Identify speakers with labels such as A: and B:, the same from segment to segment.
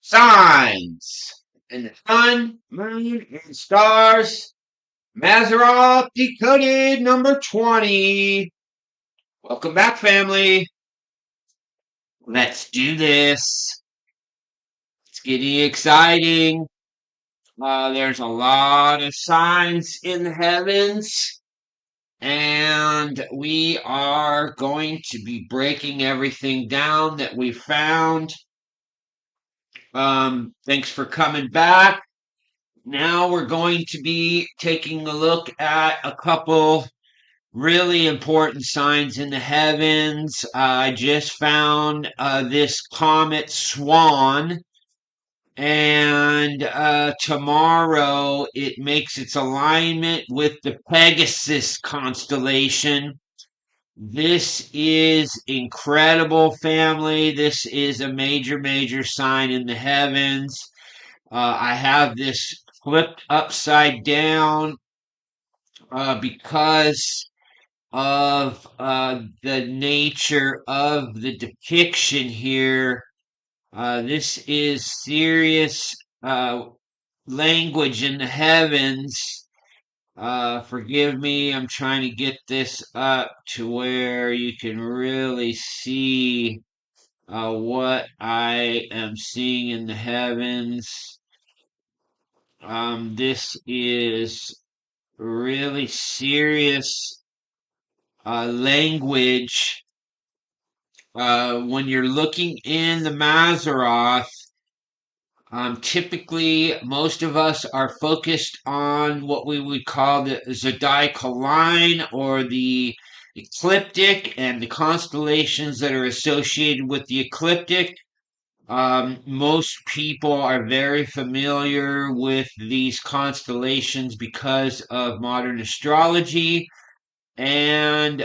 A: Signs in the sun, moon, and stars. Mazzaroth Decoded number 20. Welcome back, family. Let's do this. It's getting exciting. There's a lot of signs in the heavens, and we are going to be breaking everything down that we found. Thanks for coming back. Now we're going to be taking a look at a couple really important signs in the heavens. I just found this Comet Swan, and tomorrow it makes its alignment with the Pegasus constellation. This is incredible, family. This is a major, major sign in the heavens. I have this flipped upside down because of the nature of the depiction here. This is serious language in the heavens. Forgive me, I'm trying to get this up to where you can really see what I am seeing in the heavens. This is really serious language. When you're looking in the Mazzaroth, typically most of us are focused on what we would call the zodiacal line or the ecliptic and the constellations that are associated with the ecliptic. Most people are very familiar with these constellations because of modern astrology and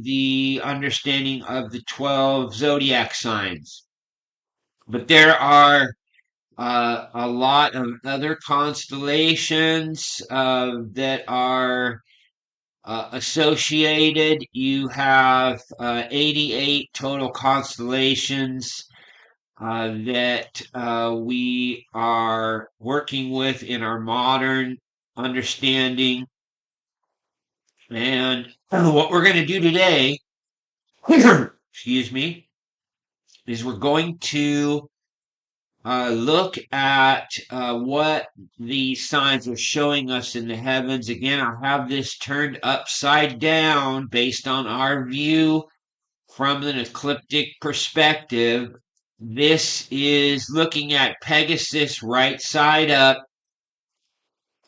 A: the understanding of the 12 zodiac signs. But there are a lot of other constellations that are associated. You have 88 total constellations that we are working with in our modern understanding. And what we're going to do today, excuse me, is we're going to look at what these signs are showing us in the heavens. Again, I'll have this turned upside down based on our view from an ecliptic perspective. This is looking at Pegasus right side up.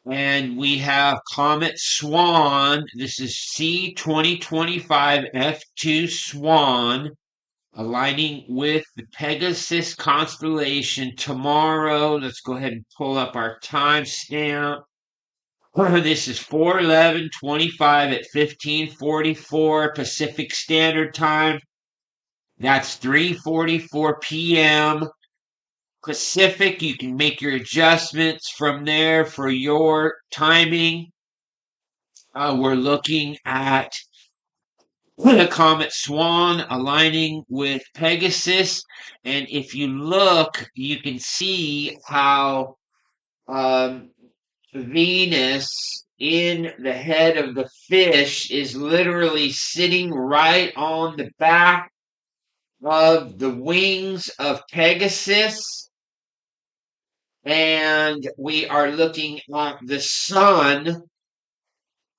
A: And we have Comet Swan. This is C2025 F2 Swan, aligning with the Pegasus constellation tomorrow. Let's go ahead and pull up our timestamp. This is 4/11/25 at 15:44 Pacific Standard Time. That's 3:44 p.m. Pacific. You can make your adjustments from there for your timing. We're looking at the Comet Swan aligning with Pegasus. And if you look, you can see how Venus in the head of the fish is literally sitting right on the back of the wings of Pegasus. And we are looking at the sun.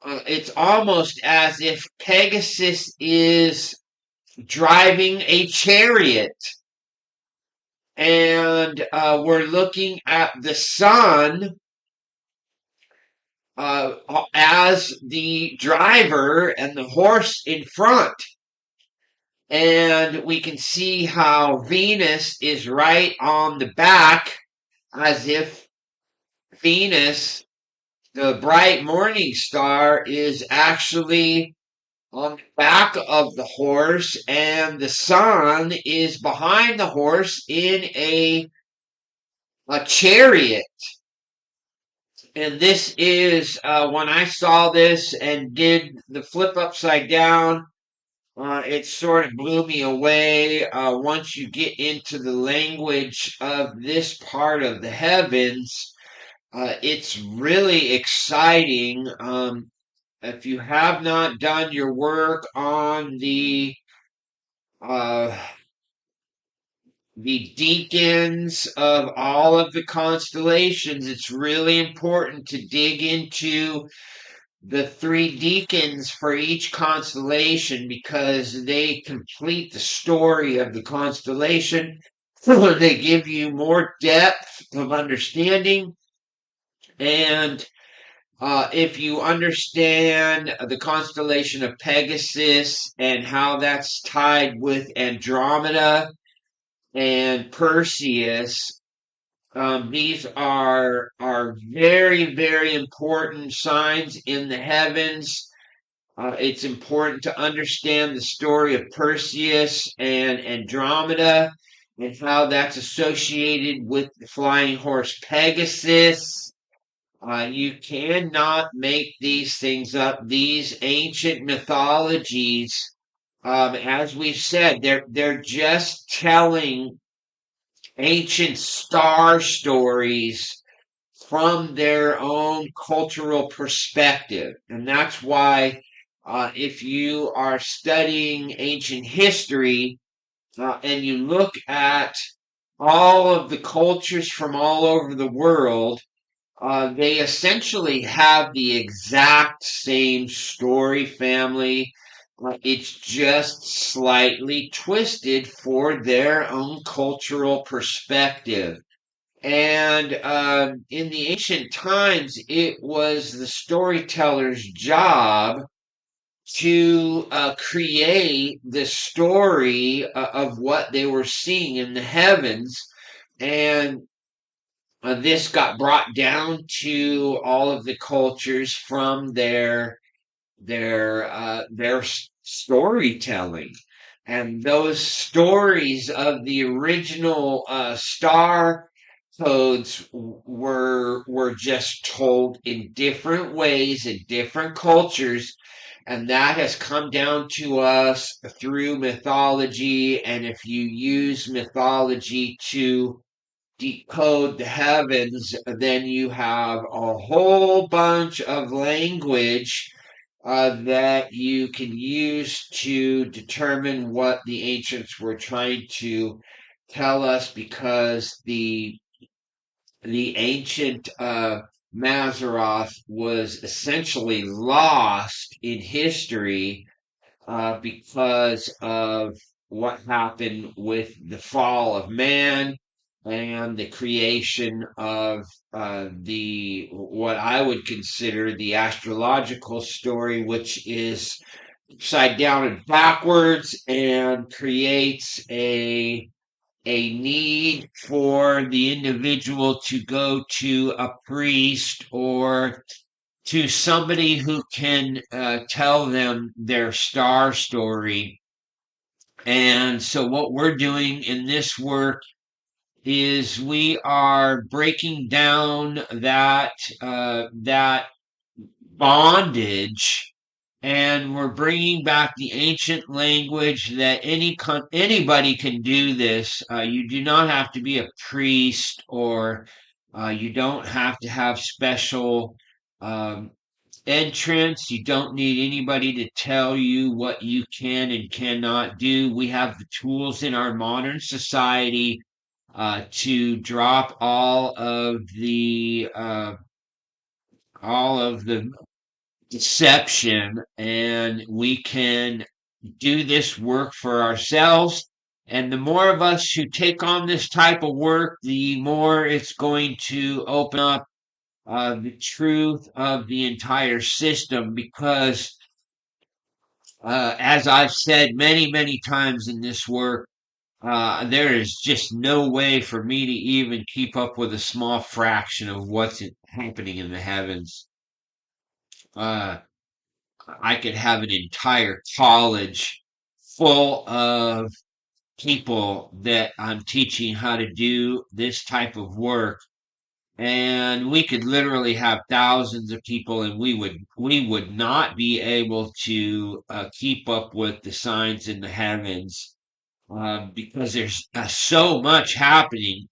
A: It's almost as if Pegasus is driving a chariot. And we're looking at the sun as the driver and the horse in front. And we can see how Venus is right on the back, as if Venus, the bright morning star, is actually on the back of the horse, and the sun is behind the horse in a chariot. And this is when I saw this and did the flip upside down, It sort of blew me away once you get into the language of this part of the heavens. It's really exciting. If you have not done your work on uh, the deacons of all of the constellations, it's really important to dig into the three deacons for each constellation because they complete the story of the constellation. They give you more depth of understanding. And if you understand the constellation of Pegasus and how that's tied with Andromeda and Perseus, these are very, very important signs in the heavens. It's important to understand the story of Perseus and Andromeda and how that's associated with the flying horse Pegasus. You cannot make these things up. These ancient mythologies, as we've said, they're just telling ancient star stories from their own cultural perspective. And that's why, if you are studying ancient history and you look at all of the cultures from all over the world, they essentially have the exact same story family. It's just slightly twisted for their own cultural perspective. And in the ancient times, it was the storyteller's job to create the story of what they were seeing in the heavens. And this got brought down to all of the cultures from their storytelling, and those stories of the original star codes were just told in different ways in different cultures, and that has come down to us through mythology. And if you use mythology to decode the heavens, then you have a whole bunch of language that you can use to determine what the ancients were trying to tell us, because the ancient Mazzaroth was essentially lost in history because of what happened with the fall of man and the creation of the what I would consider the astrological story, which is upside down and backwards and creates a need for the individual to go to a priest or to somebody who can tell them their star story. And so, what we're doing in this work is we are breaking down that bondage, and we're bringing back the ancient language that anybody can do this. You do not have to be a priest, or you don't have to have special um, entrance. You don't need anybody to tell you what you can and cannot do. We have the tools in our modern society to drop all of the deception, and we can do this work for ourselves. And the more of us who take on this type of work, the more it's going to open up the truth of the entire system. Because, as I've said many, many times in this work, there is just no way for me to even keep up with a small fraction of what's happening in the heavens. Uh, I could have an entire college full of people that I'm teaching how to do this type of work. and we could literally have thousands of people, and we would not be able to keep up with the signs in the heavens because there's so much happening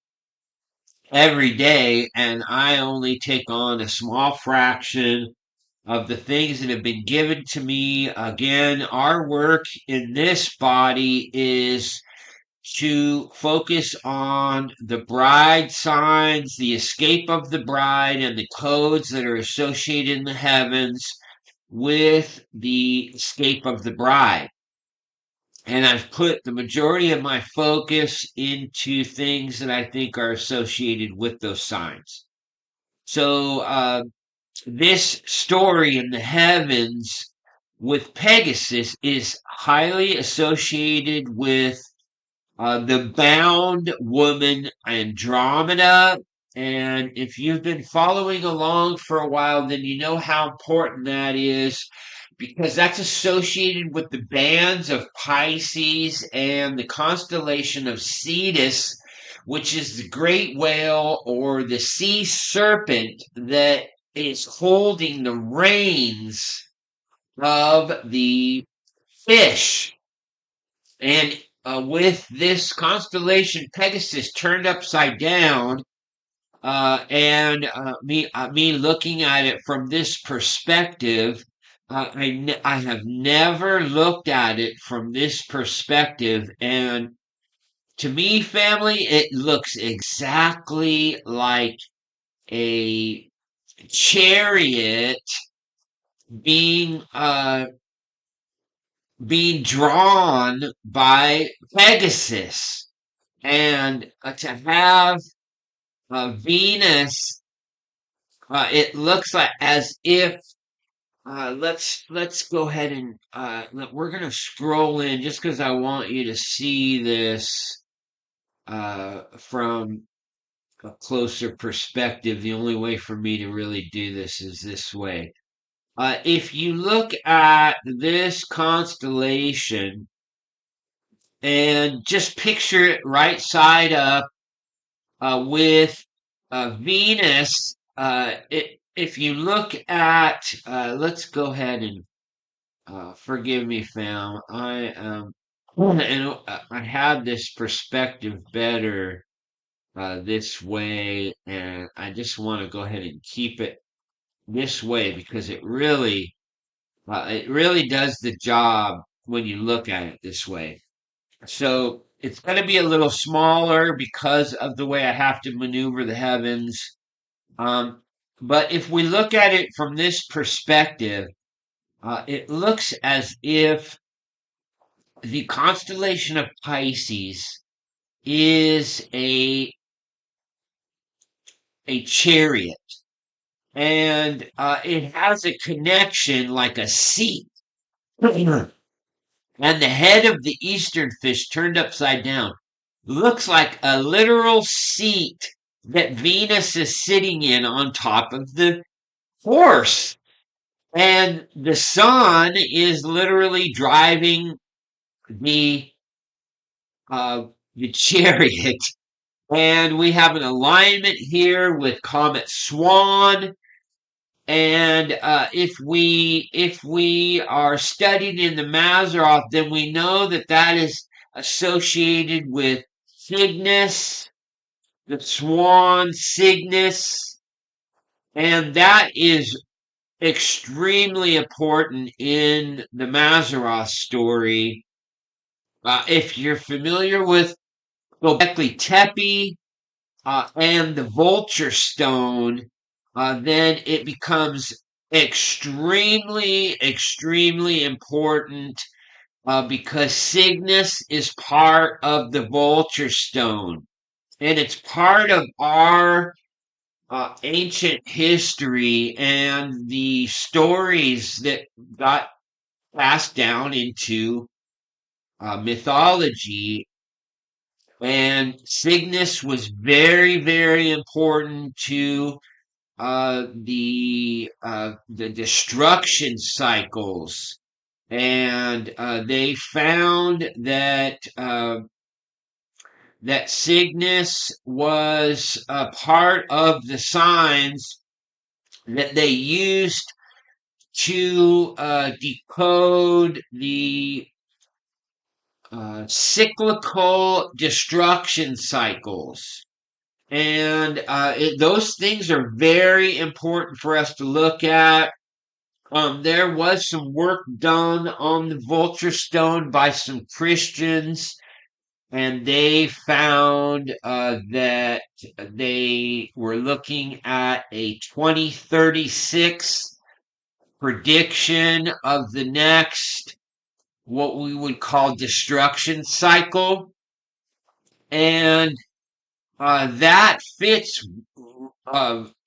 A: every day, and I only take on a small fraction of the things that have been given to me. Again, our work in this body is to focus on the bride signs, the escape of the bride, and the codes that are associated in the heavens with the escape of the bride. And I've put the majority of my focus into things that I think are associated with those signs. So, this story in the heavens with Pegasus is highly associated with the bound woman Andromeda. And if you've been following along for a while, then you know how important that is because that's associated with the bands of Pisces and the constellation of Cetus, which is the great whale or the sea serpent that is holding the reins of the fish. And with this constellation Pegasus turned upside down, me looking at it from this perspective, I have never looked at it from this perspective, and to me, family, it looks exactly like a chariot being being drawn by Pegasus, and to have Venus, it looks like as if let's go ahead and we're gonna scroll in just because I want you to see this from a closer perspective. The only way for me to really do this is this way. If you look at this constellation and just picture it right side up with Venus, if you look at, let's go ahead and forgive me, fam. I had this perspective better this way, and I just want to go ahead and keep it this way because it really does the job when you look at it this way. So it's going to be a little smaller because of the way I have to maneuver the heavens. Um, but if we look at it from this perspective, it looks as if the constellation of Pisces is a chariot, and it has a connection like a seat. And the head of the eastern fish turned upside down looks like a literal seat that Venus is sitting in on top of the horse. And the sun is literally driving the uh, the chariot. And we have an alignment here with Comet Swan. And if we are studied in the Mazzaroth, then we know that that is associated with Cygnus, the Swan Cygnus, and that is extremely important in the Mazzaroth story. If you're familiar with Göbekli Tepe and the Vulture Stone, then it becomes extremely important because Cygnus is part of the Vulture Stone. And it's part of our ancient history and the stories that got passed down into mythology. And Cygnus was very important to the destruction cycles, and they found that that Cygnus was a part of the signs that they used to decode the cyclical destruction cycles. And those things are very important for us to look at. There was some work done on the vulture stone by some Christians, and they found that they were looking at a 2036 prediction of the next, what we would call destruction cycle. And that fits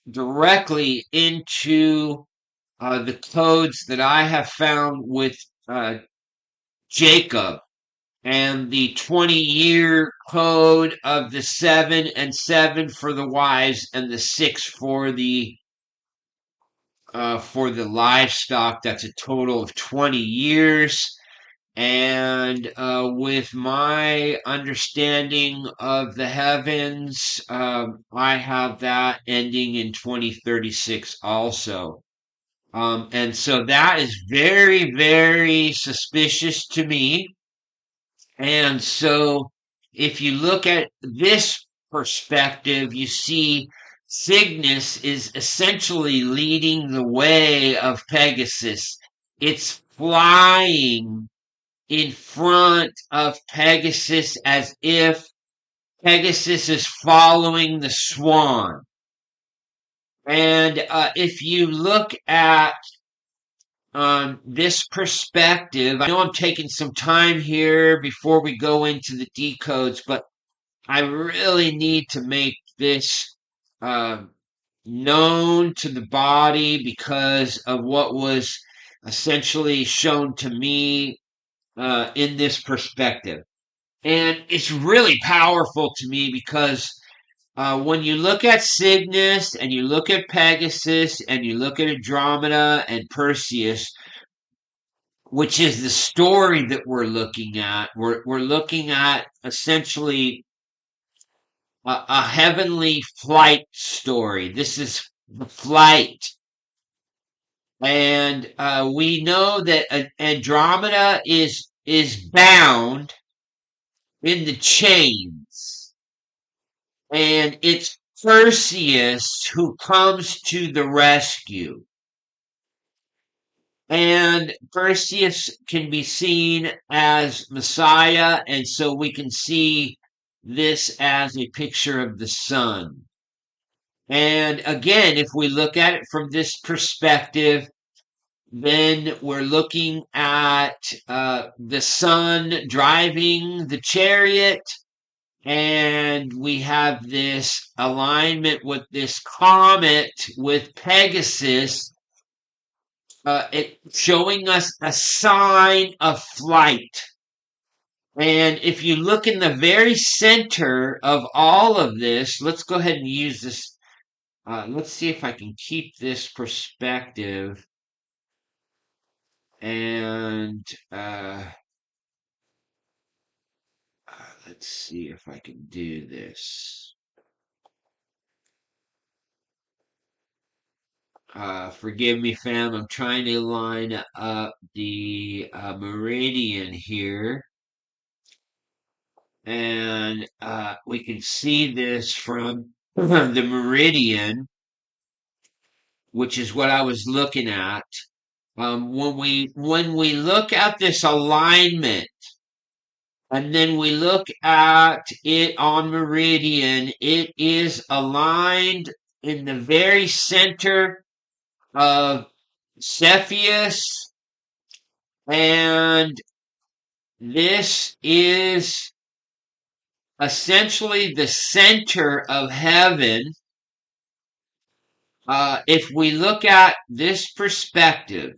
A: directly into the codes that I have found with Jacob and the 20-year code of the 7 and 7 for the wives and the 6 for the livestock. That's a total of 20 years. And with my understanding of the heavens, I have that ending in 2036 also. And so that is very, very suspicious to me. And so if you look at this perspective, you see Cygnus is essentially leading the way of Pegasus. It's flying in front of Pegasus as if Pegasus is following the swan. And if you look at this perspective, I know I'm taking some time here before we go into the decodes, but I really need to make this known to the body because of what was essentially shown to me in this perspective. And it's really powerful to me because when you look at Cygnus and you look at Pegasus and you look at Andromeda and Perseus, which is the story that we're looking at, we're looking at essentially a heavenly flight story. This is the flight. And we know that Andromeda is bound in the chains. And it's Perseus who comes to the rescue. And Perseus can be seen as Messiah, and so we can see this as a picture of the sun. And again, if we look at it from this perspective, then we're looking at the sun driving the chariot, and we have this alignment with this comet with Pegasus, it showing us a sign of flight. And if you look in the very center of all of this, let's go ahead and use this. Let's see if I can keep this perspective. And let's see if I can do this. Forgive me, fam. I'm trying to line up the meridian here. And we can see this from the meridian, which is what I was looking at. When we look at this alignment, and then we look at it on meridian, it is aligned in the very center of Cepheus, and this is essentially the center of heaven. If we look at this perspective,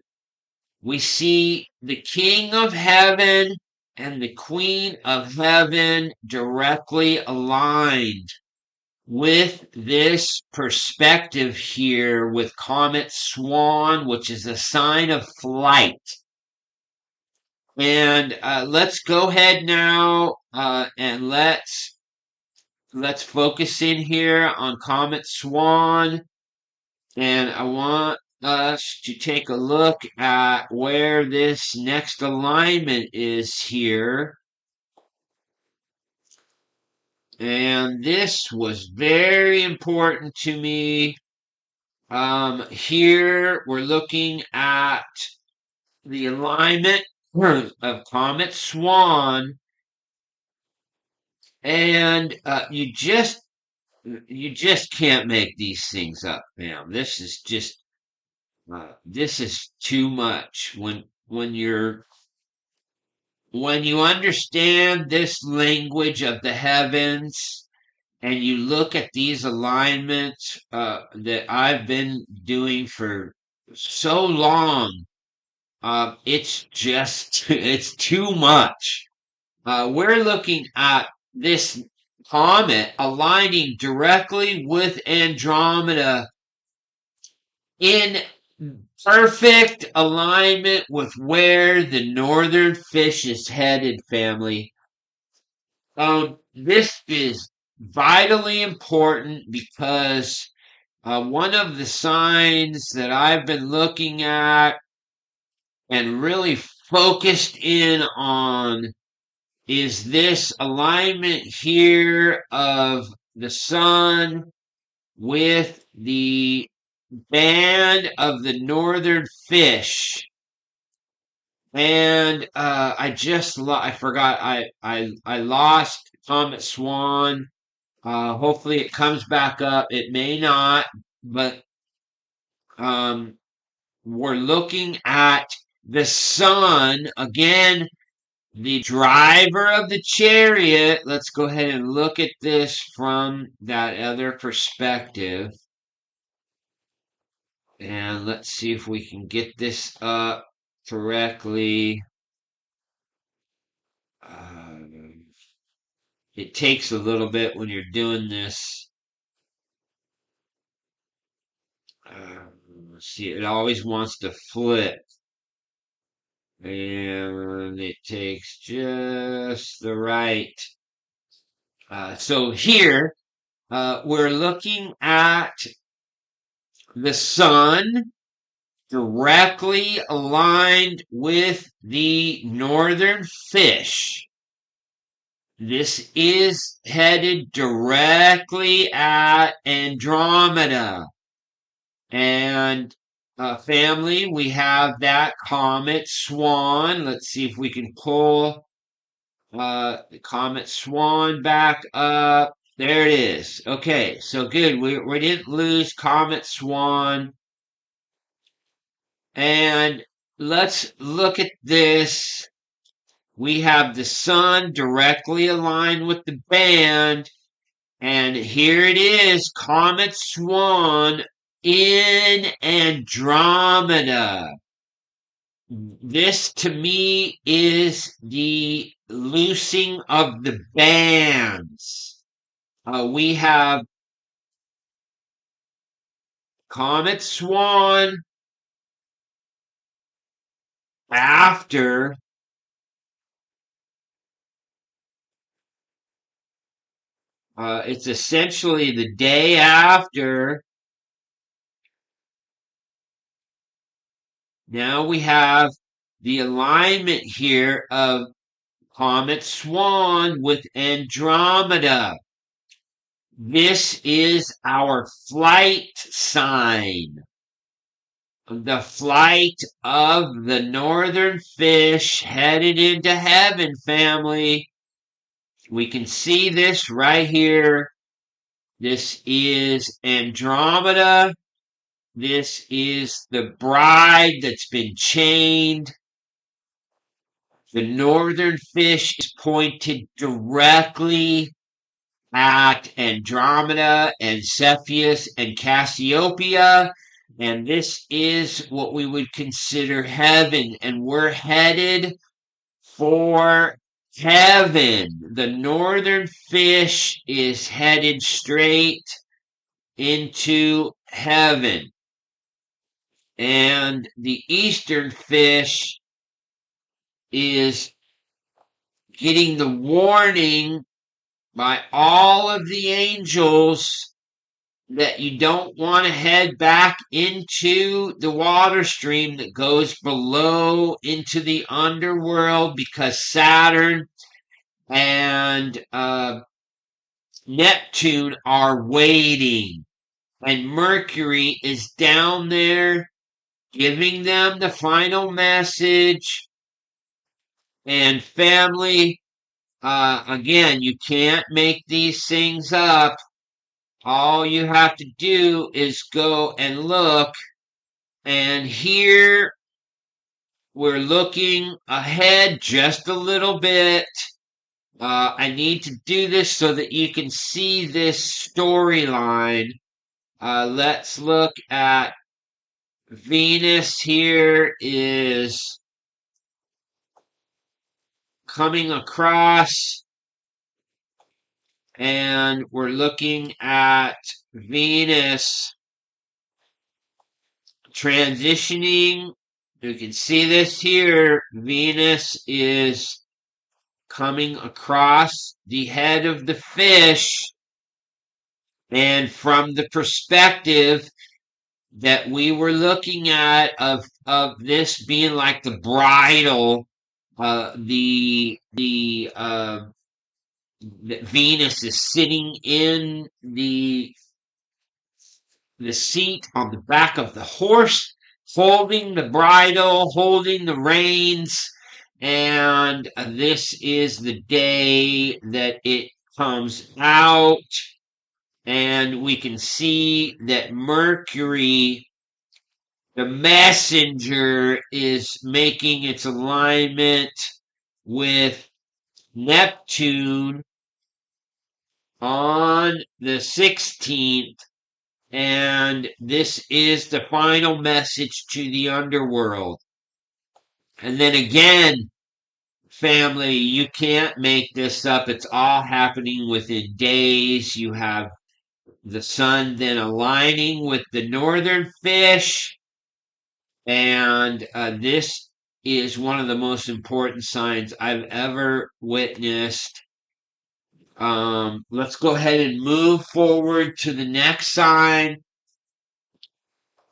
A: we see the King of Heaven and the Queen of Heaven directly aligned with this perspective here with Comet Swan, which is a sign of flight. And let's go ahead now and let's let's focus in here on Comet Swan. And I want us to take a look at where this next alignment is here. And this was very important to me. Here we're looking at the alignment of Comet Swan. And you just can't make these things up, man. This is too much. When you understand this language of the heavens and you look at these alignments that I've been doing for so long, it's just it's too much. We're looking at this comet aligning directly with Andromeda in perfect alignment with where the northern fish is headed, family. This is vitally important because one of the signs that I've been looking at and really focused in on is this alignment here of the sun with the band of the northern fish. And I forgot I lost Comet Swan. Hopefully it comes back up. It may not, but um, we're looking at the sun again, the driver of the chariot. Let's go ahead and look at this from that other perspective. And let's see if we can get this up correctly. It takes a little bit when you're doing this. Let's see, it always wants to flip. And it takes just the right. So here, we're looking at the sun directly aligned with the northern fish. This is headed directly at Andromeda. And family, we have that Comet Swan. Let's see if we can pull the Comet Swan back up. There it is. Okay, so good. We didn't lose Comet Swan. And let's look at this. We have the sun directly aligned with the band. And here it is, Comet Swan in Andromeda. This to me is the loosing of the bands. We have Comet Swan after it's essentially the day after. Now we have the alignment here of Comet Swan with Andromeda. This is our flight sign. The flight of the northern fish headed into heaven, family. We can see this right here. This is Andromeda. This is the bride that's been chained. The northern fish is pointed directly at Andromeda and Cepheus and Cassiopeia. And this is what we would consider heaven. And we're headed for heaven. The northern fish is headed straight into heaven. And the eastern fish is getting the warning by all of the angels that you don't want to head back into the water stream that goes below into the underworld, because Saturn and Neptune are waiting, and Mercury is down there giving them the final message. And family, again, you can't make these things up. All you have to do is go and look. And here we're looking ahead just a little bit. I need to do this so that you can see this storyline. Let's look at Venus. Here is coming across, and we're looking at Venus transitioning. You can see this here. Venus is coming across the head of the fish, and from the perspective that we were looking at of this being like the bridle, that Venus is sitting in the seat on the back of the horse, holding the bridle, holding the reins, and this is the day that it comes out, and we can see that Mercury, the messenger, is making its alignment with Neptune on the 16th, and this is the final message to the underworld. And then again, family, you can't make this up. It's all happening within days. You have the sun then aligning with the northern fish, and this is one of the most important signs I've ever witnessed. Let's go ahead and move forward to the next sign.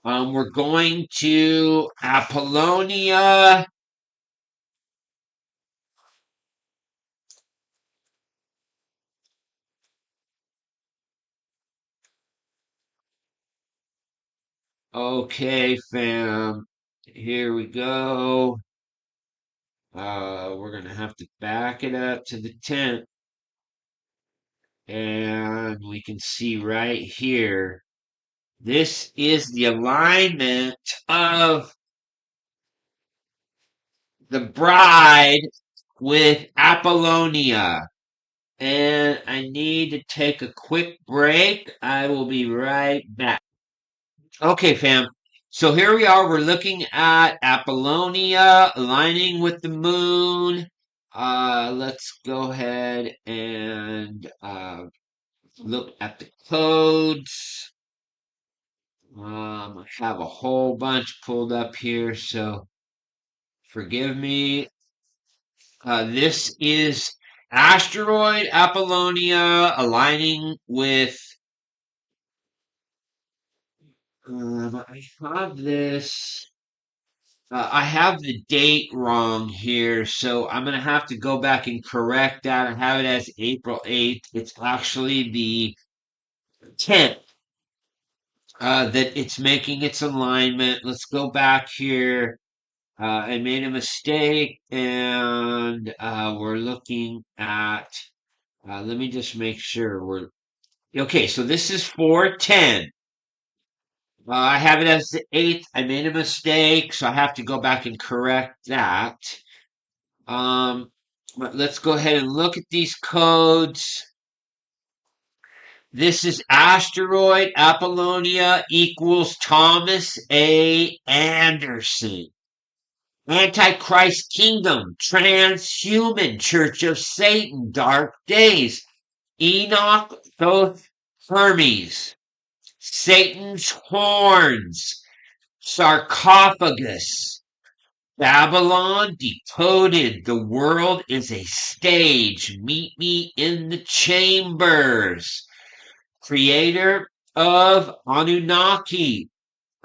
A: We're going to Apollonia. Okay, fam. Here we go. We're going to have to back it up to the 10th. And we can see right here. This is the alignment of the bride with Apollonia. And I need to take a quick break. I will be right back. Okay, fam. So here we are. We're looking at Apollonia aligning with the moon. Let's go ahead and look at the codes. I have a whole bunch pulled up here, so forgive me. This is asteroid Apollonia aligning with. I have this. I have the date wrong here, so I'm going to have to go back and correct that. I have it as April 8th. It's actually the 10th that it's making its alignment. Let's go back here. I made a mistake, and we're looking at. Let me just make sure we're okay. So this is 410. I have it as the 8th. I made a mistake, so I have to go back and correct that. But let's go ahead and look at these codes. This is asteroid Apollonia equals Thomas A. Anderson. Antichrist Kingdom, Transhuman, Church of Satan, Dark Days, Enoch, Thoth, Hermes, Satan's Horns, Sarcophagus, Babylon Decoded. The world is a stage. Meet me in the chambers. Creator of Anunnaki.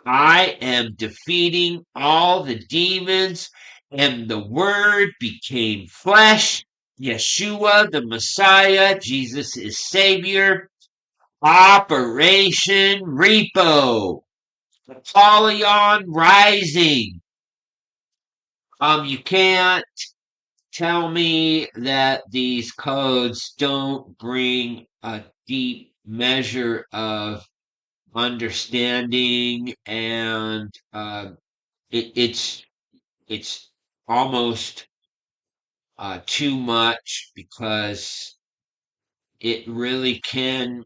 A: I am defeating all the demons, and the Word became flesh. Yeshua, the Messiah, Jesus is Savior. Operation Repo. Apollonian Rising. You can't tell me that these codes don't bring a deep measure of understanding, and it's almost too much, because it really can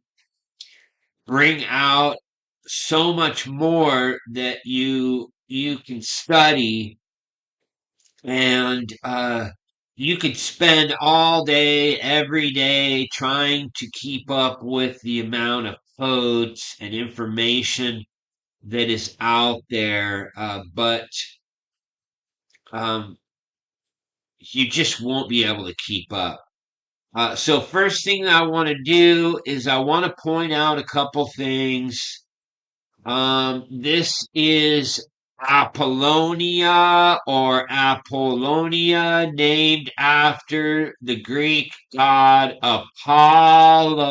A: bring out so much more that you can study, and you could spend all day every day trying to keep up with the amount of codes and information that is out there, but um, you just won't be able to keep up. So first thing I want to do is I want to point out a couple things. This is Apollonia, or Apollonia, named after the Greek god Apollo.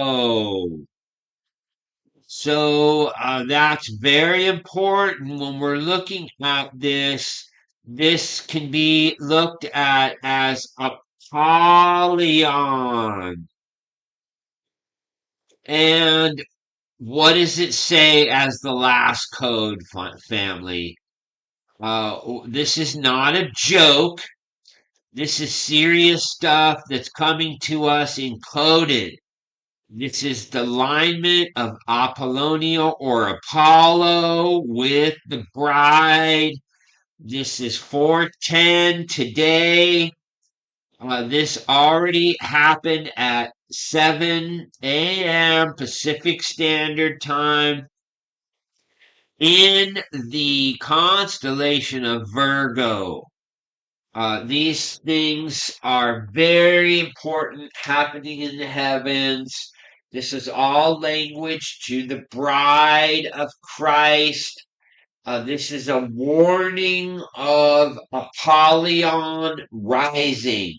A: So that's very important when we're looking at this. This can be looked at as Apollyon. And what does it say as the last code, family? This is not a joke. This is serious stuff that's coming to us encoded. This is the alignment of Apollonia, or Apollo, with the bride. This is 4:10 today. This already happened at 7 a.m. Pacific Standard Time in the constellation of Virgo. These things are very important, happening in the heavens. This is all language to the bride of Christ. This is a warning of Apollyon rising.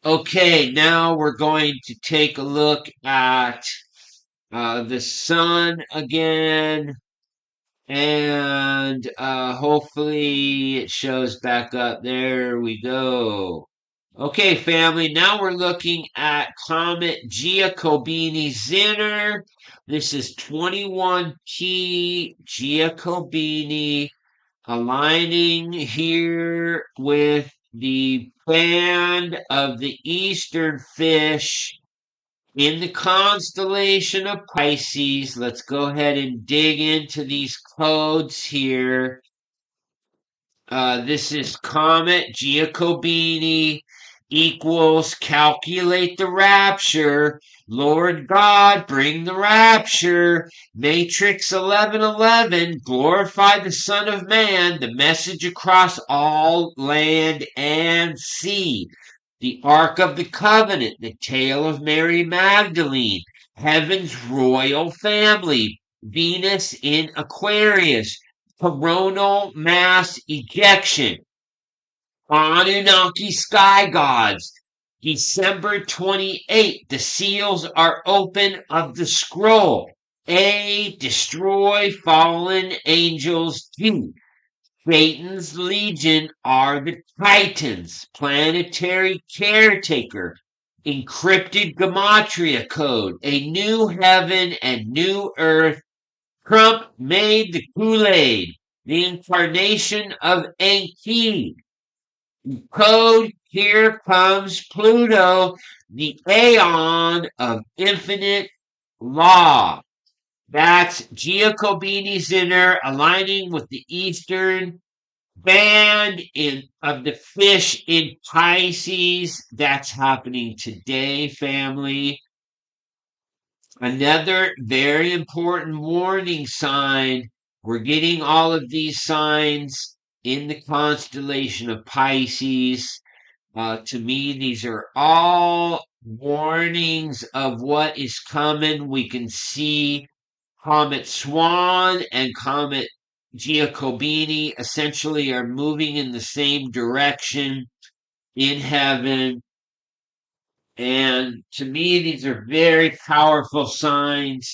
A: Okay, now we're going to take a look at the sun again, and hopefully it shows back up. There we go. Okay, family, now we're looking at Comet Giacobini-Zinner. This is 21P Giacobini, aligning here with the band of the Eastern Fish in the constellation of Pisces. Let's go ahead and dig into these codes here. This is Comet Giacobini equals calculate the rapture. Lord God, bring the rapture. Matrix 1111, glorify the Son of Man, the message across all land and sea. The Ark of the Covenant, the tale of Mary Magdalene, heaven's royal family, Venus in Aquarius, coronal mass ejection, Anunnaki sky gods, December 28th, the seals are open of the scroll. A, destroy fallen angels. D, Satan's legion are the Titans, planetary caretaker, encrypted gematria code, a new heaven and new earth. Trump made the Kool-Aid, the incarnation of Enki. Code, here comes Pluto, the aeon of infinite law. That's Giacobini-Zinner, aligning with the Eastern band of the fish in Pisces. That's happening today, family. Another very important warning sign. We're getting all of these signs in the constellation of Pisces. To me, these are all warnings of what is coming. We can see Comet Swan and Comet Giacobini essentially are moving in the same direction in heaven. And to me, these are very powerful signs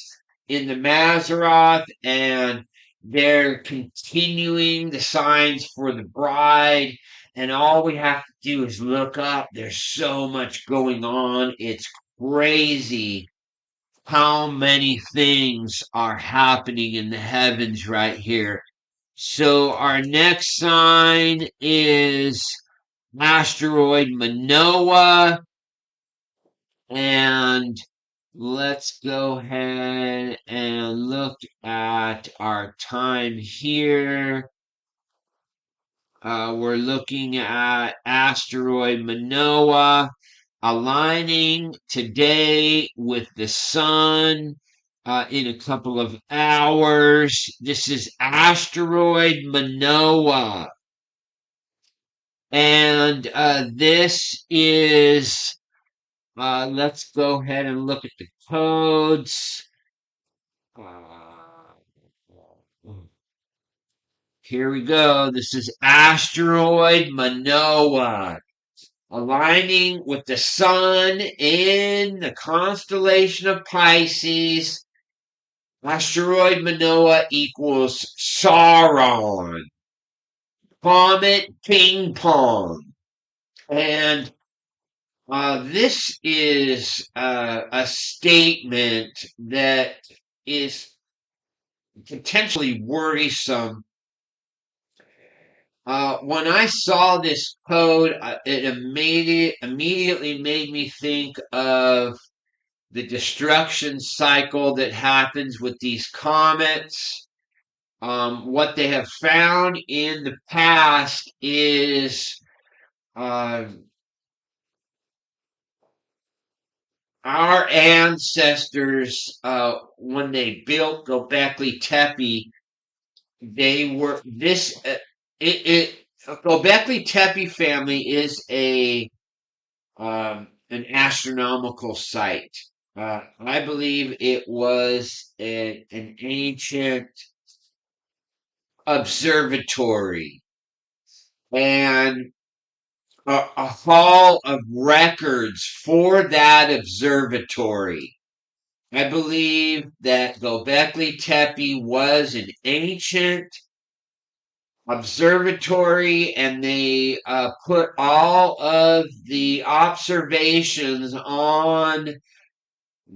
A: in the Mazzaroth, and they're continuing the signs for the bride. And all we have to do is look up. There's so much going on. It's crazy how many things are happening in the heavens right here. So our next sign is asteroid Manoah, and let's go ahead and look at our time here. We're looking at asteroid Manoah aligning today with the sun in a couple of hours. This is asteroid Manoah. And this is, let's go ahead and look at the codes. Uh, Here we go. This is asteroid Manoah, aligning with the sun in the constellation of Pisces. Asteroid Manoah equals Sauron. Comet ping-pong. And this is a statement that is potentially worrisome. When I saw this code, it immediately made me think of the destruction cycle that happens with these comets. What they have found in the past is our ancestors, when they built Göbekli Tepe, they were this. Göbekli Tepe family is an astronomical site. I believe it was an ancient observatory and a hall of records for that observatory. I believe that Göbekli Tepe was an ancient observatory, and they put all of the observations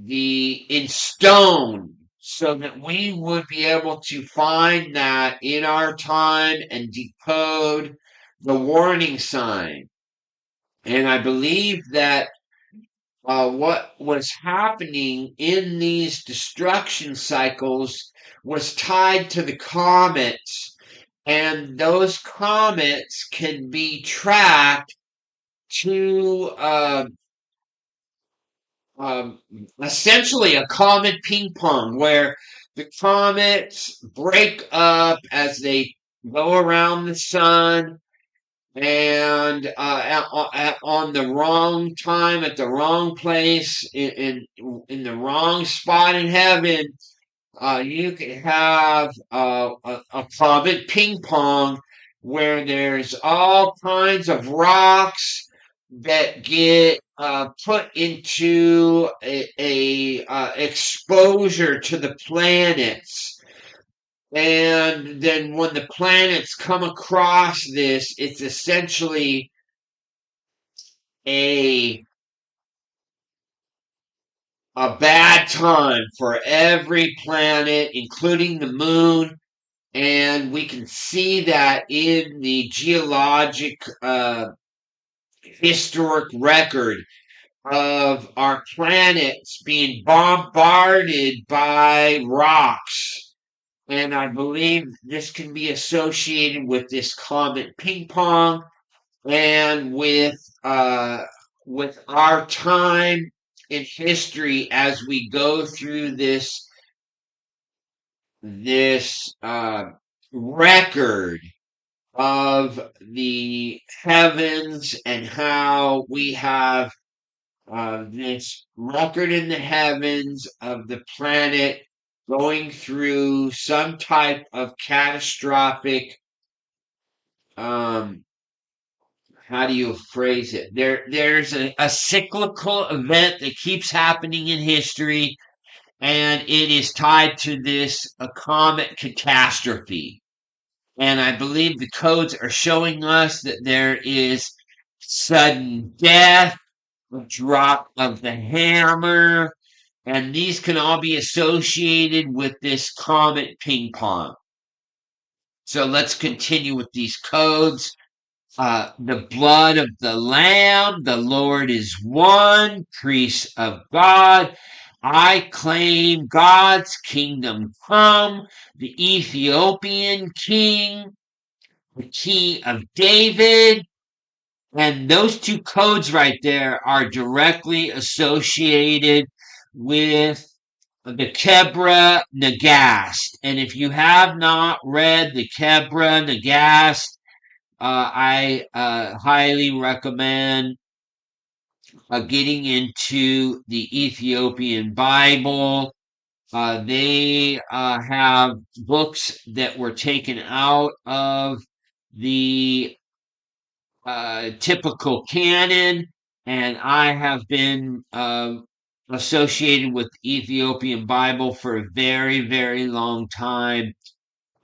A: in stone so that we would be able to find that in our time and decode the warning sign. And I believe that what was happening in these destruction cycles was tied to the comets, and those comets can be tracked to essentially a comet ping pong, where the comets break up as they go around the sun, and on the wrong time at the wrong place in the wrong spot in heaven. You could have a comet ping pong where there's all kinds of rocks that get put into a exposure to the planets. And then when the planets come across this, it's essentially a a bad time for every planet, including the moon. And we can see that in the geologic historic record of our planets being bombarded by rocks. And I believe this can be associated with this comet ping pong and with our time in history as we go through this record of the heavens and how we have this record in the heavens of the planet going through some type of catastrophic, um, how do you phrase it? There's a cyclical event that keeps happening in history, and it is tied to this a comet catastrophe. And I believe the codes are showing us that there is sudden death, a drop of the hammer, and these can all be associated with this comet ping pong. So let's continue with these codes. The blood of the Lamb, the Lord is one, priest of God. I claim God's kingdom come, the Ethiopian king, the key of David. And those two codes right there are directly associated with the Kebra Nagast. And if you have not read the Kebra Nagast, I highly recommend getting into the Ethiopian Bible. They have books that were taken out of the typical canon, and I have been associated with the Ethiopian Bible for a very, very long time.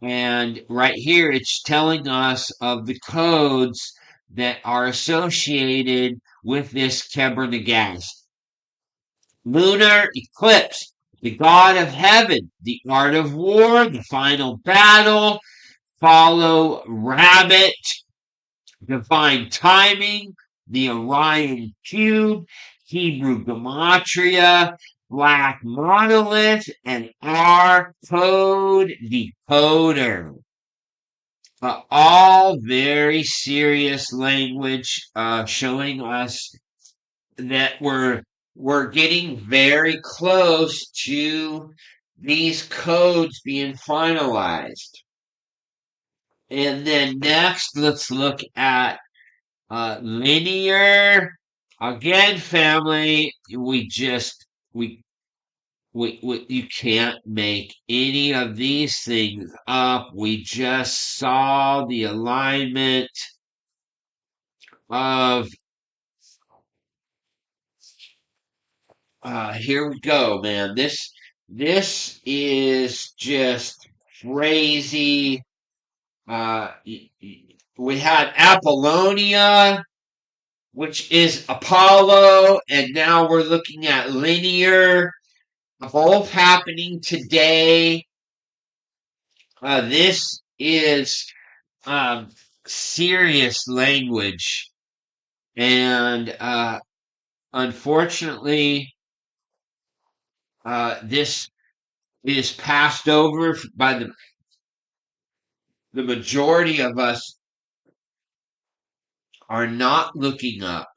A: And right here, it's telling us of the codes that are associated with this Kebra Nagast. Lunar eclipse, the god of heaven, the art of war, the final battle, follow rabbit, divine timing, the Orion cube, Hebrew gematria, black monolith, and R code decoder. All very serious language, showing us that we're getting very close to these codes being finalized. And then next, let's look at linear. Again, family, we you can't make any of these things up. We just saw the alignment of here we go, man. This is just crazy. We had Apollonia, which is Apollo, and now we're looking at linear, both happening today. This is serious language, and unfortunately, this is passed over by the majority of us are not looking up,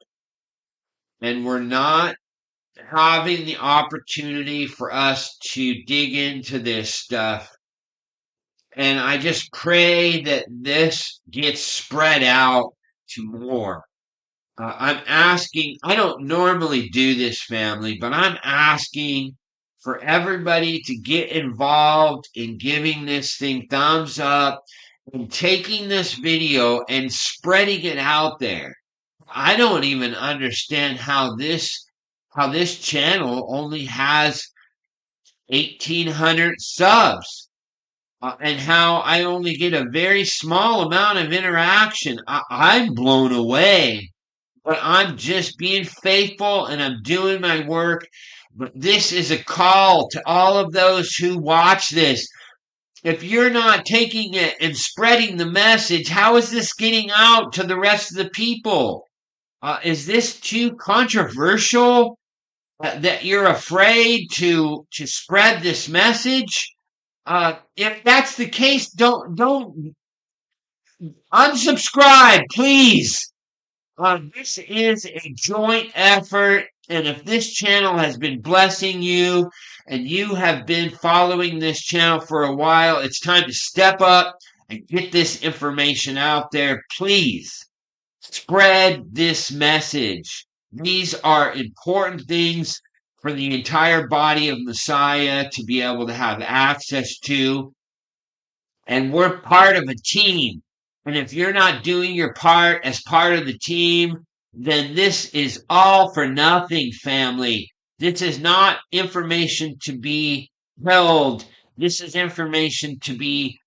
A: and we're not having the opportunity for us to dig into this stuff. And I just pray that this gets spread out to more. I'm asking, I don't normally do this, family, but I'm asking for everybody to get involved in giving this thing thumbs up and taking this video and spreading it out there. I don't even understand how this channel only has 1,800 subs, and how I only get a very small amount of interaction. I'm blown away, but I'm just being faithful and I'm doing my work. But this is a call to all of those who watch this. If you're not taking it and spreading the message, how is this getting out to the rest of the people? Is this too controversial that you're afraid to spread this message? If that's the case, don't unsubscribe, please. This is a joint effort, and if this channel has been blessing you and you have been following this channel for a while, it's time to step up and get this information out there. Please spread this message. These are important things for the entire body of Messiah to be able to have access to. And we're part of a team. And if you're not doing your part as part of the team, then this is all for nothing, family. This is not information to be held. This is information to be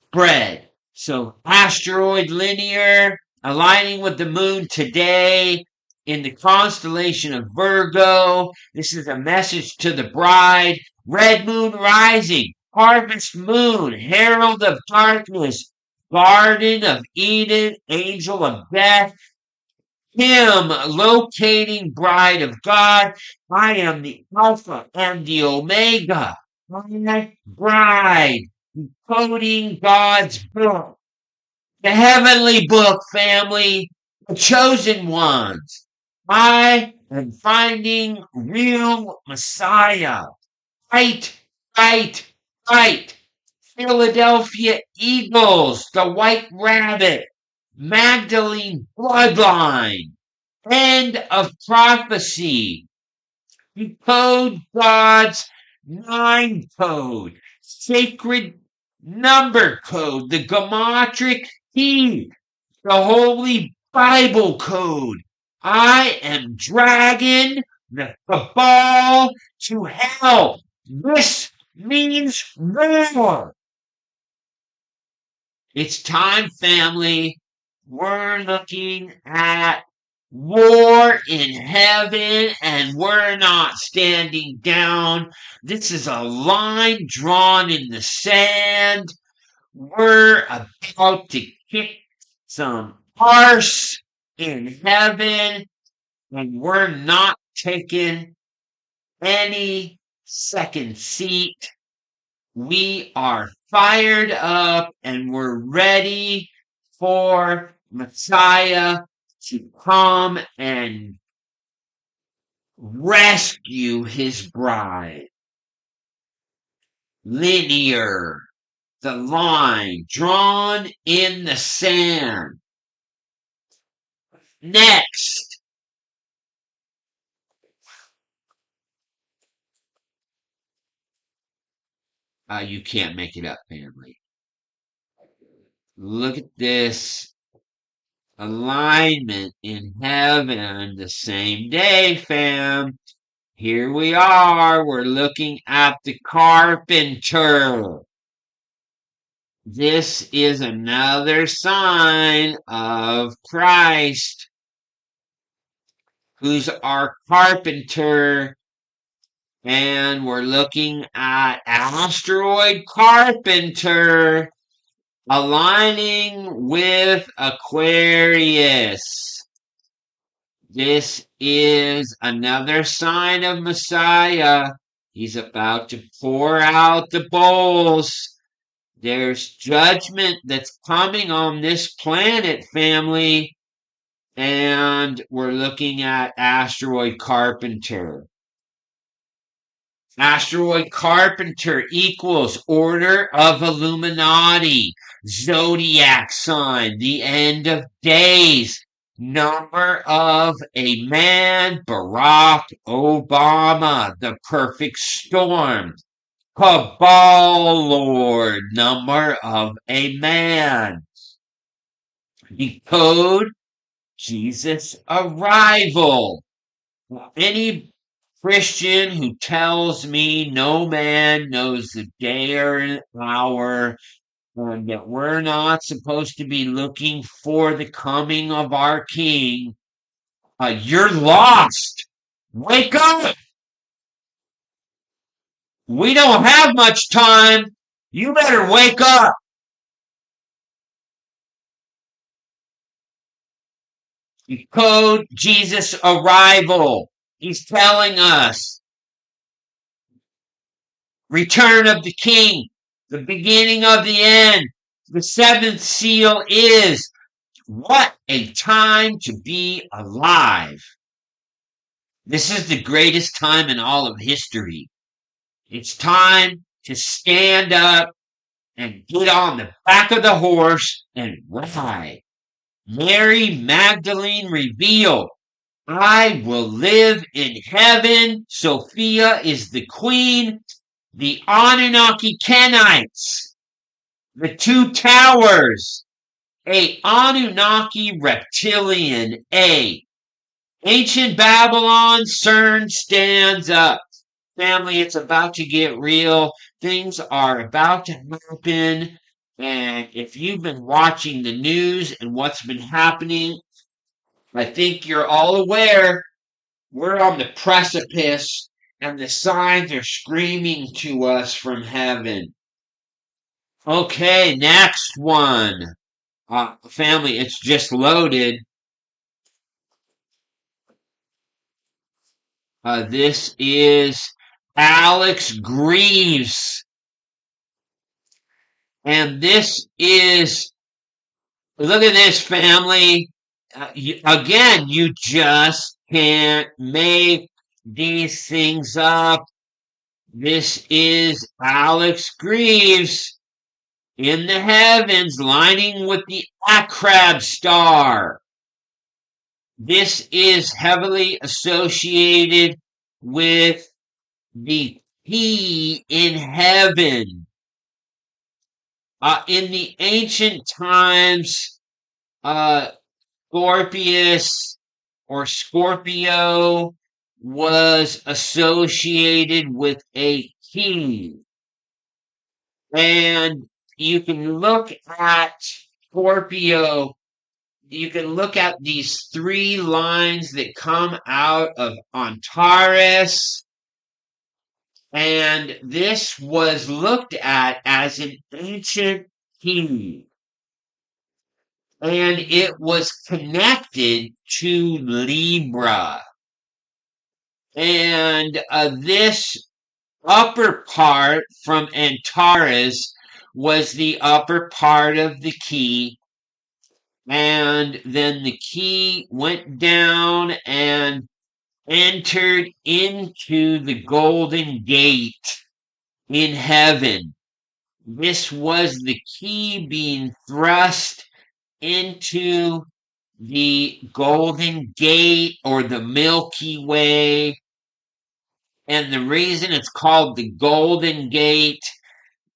A: spread. So, asteroid linear, aligning with the moon today in the constellation of Virgo. This is a message to the bride. Red moon rising, harvest moon, herald of darkness, garden of Eden, angel of death. Him, locating bride of God. I am the Alpha and the Omega. My bride, decoding God's book. The heavenly book, family, the chosen ones. I am finding real Messiah. Fight, fight, fight. Philadelphia Eagles, the White Rabbit, Magdalene Bloodline, end of prophecy. Decode God's 9 code, sacred number code, the Geometric key, the Holy Bible code. I am dragging the cabal to hell. This means war. It's time, family. We're looking at war in heaven, and we're not standing down. This is a line drawn in the sand. We're about to kick some arse in heaven, and we're not taking any second seat. We are fired up and we're ready for Messiah to come and rescue his bride. Linear, the line drawn in the sand. Next, you can't make it up, family. Look at this alignment in heaven the same day, fam. Here we are. We're looking at the Carpenter. This is another sign of Christ, who's our carpenter. And we're looking at asteroid Carpenter aligning with Aquarius. This is another sign of Messiah. He's about to pour out the bowls. There's judgment that's coming on this planet, family. And we're looking at asteroid Carpenter. Asteroid Carpenter equals order of Illuminati, zodiac sign, the end of days, number of a man, Barack Obama, the perfect storm, Cabal Lord, number of a man. Decode Jesus' arrival. Any Christian who tells me no man knows the day or hour, and that we're not supposed to be looking for the coming of our King, you're lost. Wake up! We don't have much time. You better wake up. Decode Jesus' arrival. He's telling us return of the King, the beginning of the end. The 7th seal is what a time to be alive. This is the greatest time in all of history. It's time to stand up and get on the back of the horse and ride. Mary Magdalene revealed, I will live in heaven. Sophia is the queen. The Anunnaki Kenites. The two towers. A Anunnaki reptilian. A ancient Babylon. CERN stands up. Family, it's about to get real. Things are about to happen. And if you've been watching the news and what's been happening, I think you're all aware we're on the precipice and the signs are screaming to us from heaven. Okay, next one. Family, it's just loaded. This is Alex Greaves. And this is, look at this, family. Again, you just can't make these things up. This is Alex Greaves in the heavens, lining with the Acrab star. This is heavily associated with the key in heaven. In the ancient times, Scorpius or Scorpio was associated with a key. And you can look at Scorpio, you can look at these three lines that come out of Antares, and this was looked at as an ancient key. And it was connected to Libra. And this upper part from Antares was the upper part of the key, and then the key went down and entered into the Golden Gate in heaven. This was the key being thrust into the Golden Gate or the Milky Way. And the reason it's called the Golden Gate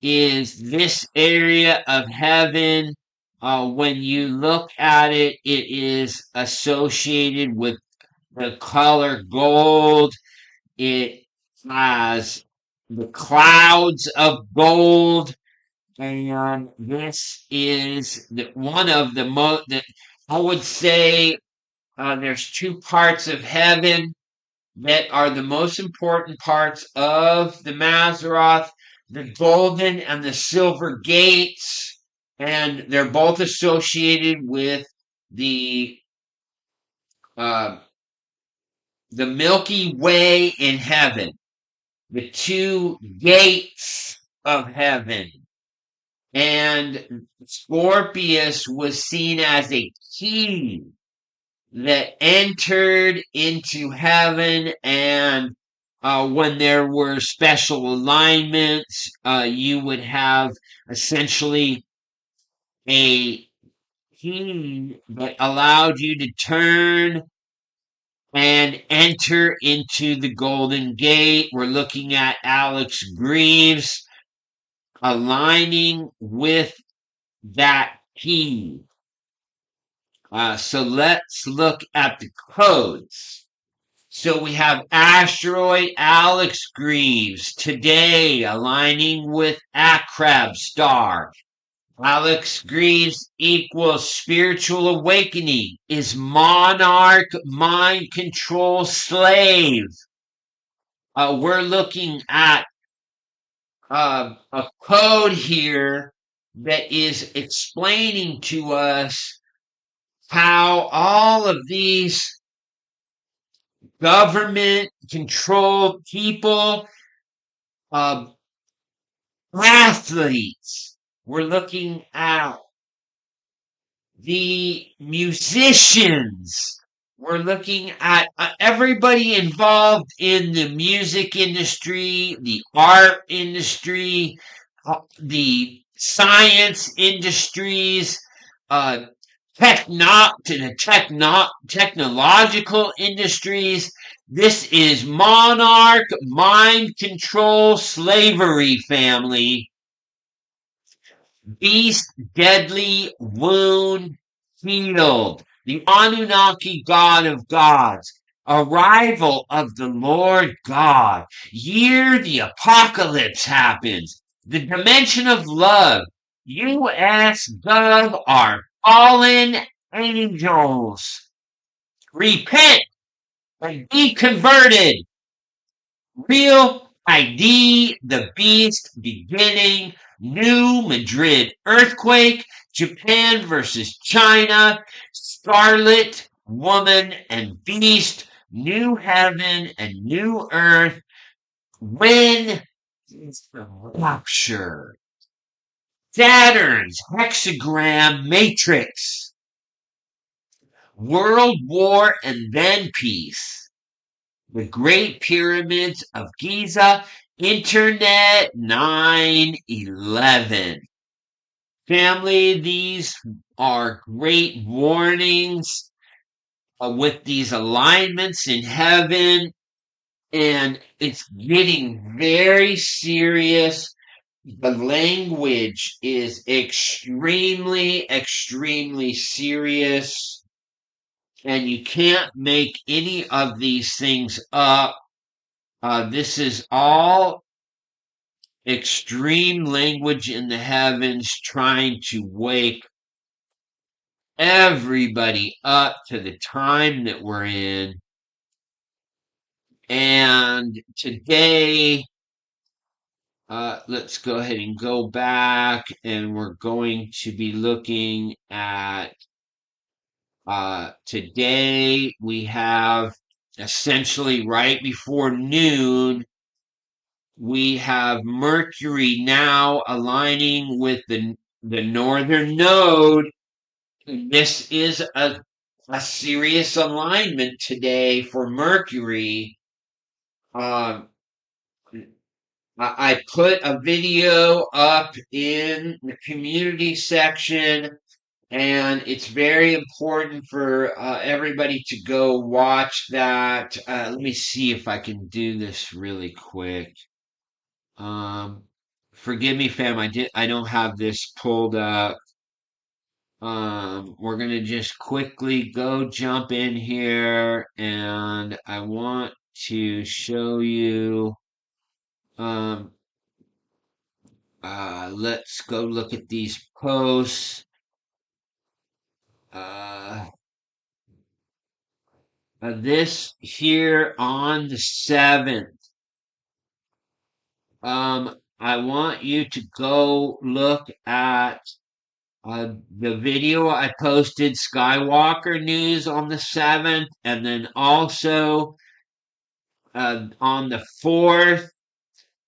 A: is this area of heaven. When you look at it, it is associated with the color gold. It has the clouds of gold. And this is one of the most, I would say there's two parts of heaven that are the most important parts of the Mazzaroth, the golden and the silver gates, and they're both associated with the uh, the Milky Way in heaven, the two gates of heaven. And Scorpius was seen as a key that entered into heaven, and when there were special alignments, you would have essentially a key that allowed you to turn and enter into the Golden Gate. We're looking at Alex Greaves aligning with that key. So let's look at the codes. So we have asteroid Alex Greaves today aligning with Acrab star. Alex Greaves equals spiritual awakening, is monarch, mind control, slave. We're looking at a code here that is explaining to us how all of these government controlled people, athletes, we're looking at the musicians, we're looking at everybody involved in the music industry, the art industry, the science, industries, uh, technological industries. This is monarch, mind control, slavery, family. Beast, deadly, wound, healed. The Anunnaki god of gods. Arrival of the Lord God. Year the apocalypse happens. The dimension of love. U.S. Gov are fallen angels. Repent and be converted. Real ID, the beast, beginning, New Madrid earthquake, Japan versus China, Scarlet, woman and beast, new heaven and new earth. When is the rapture? Saturn's hexagram matrix, world war and then peace. The Great Pyramids of Giza, Internet 9/11. Family, these are great warnings with these alignments in heaven, and it's getting very serious. The language is extremely, extremely serious, and you can't make any of these things up. This is all extreme language in the heavens trying to wake everybody up to the time that we're in. And today, let's go ahead and go back, and we're going to be looking at today we have essentially right before noon. We have Mercury now aligning with the northern node. This is a serious alignment today for Mercury. I put a video up in the community section, and it's very important for everybody to go watch that. Let me see if I can do this really quick. Forgive me, fam. I don't have this pulled up. We're gonna just quickly go jump in here, and I want to show you. Let's go look at these posts. This here on the 7th. I want you to go look at the video I posted, Skywalker News on the 7th, and then also on the 4th,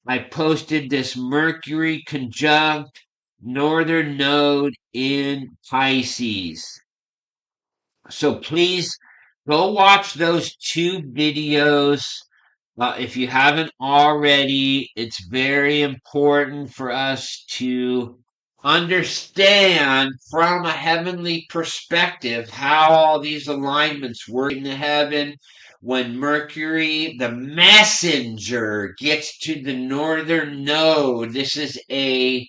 A: I posted this Mercury conjunct Northern Node in Pisces. So please go watch those two videos. If you haven't already, it's very important for us to understand from a heavenly perspective how all these alignments work in the heaven. When Mercury, the messenger, gets to the northern node, this is a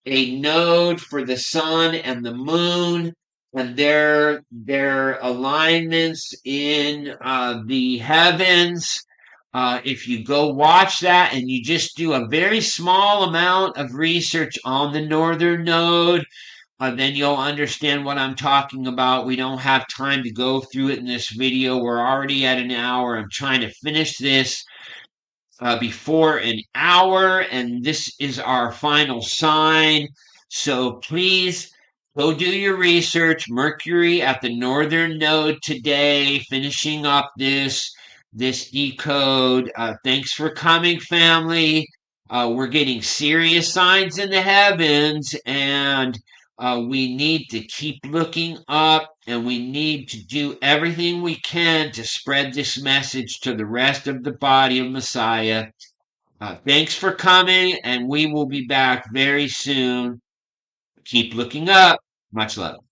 A: node for the sun and the moon, and their alignments in the heavens. If you go watch that and you just do a very small amount of research on the northern node, then you'll understand what I'm talking about. We don't have time to go through it in this video. We're already at an hour. I'm trying to finish this before an hour, and this is our final sign. So please go do your research. Mercury at the northern node today, finishing up this decode. Thanks for coming, family. We're getting serious signs in the heavens, and we need to keep looking up, and we need to do everything we can to spread this message to the rest of the body of Messiah. Thanks for coming, and we will be back very soon. Keep looking up. Much love.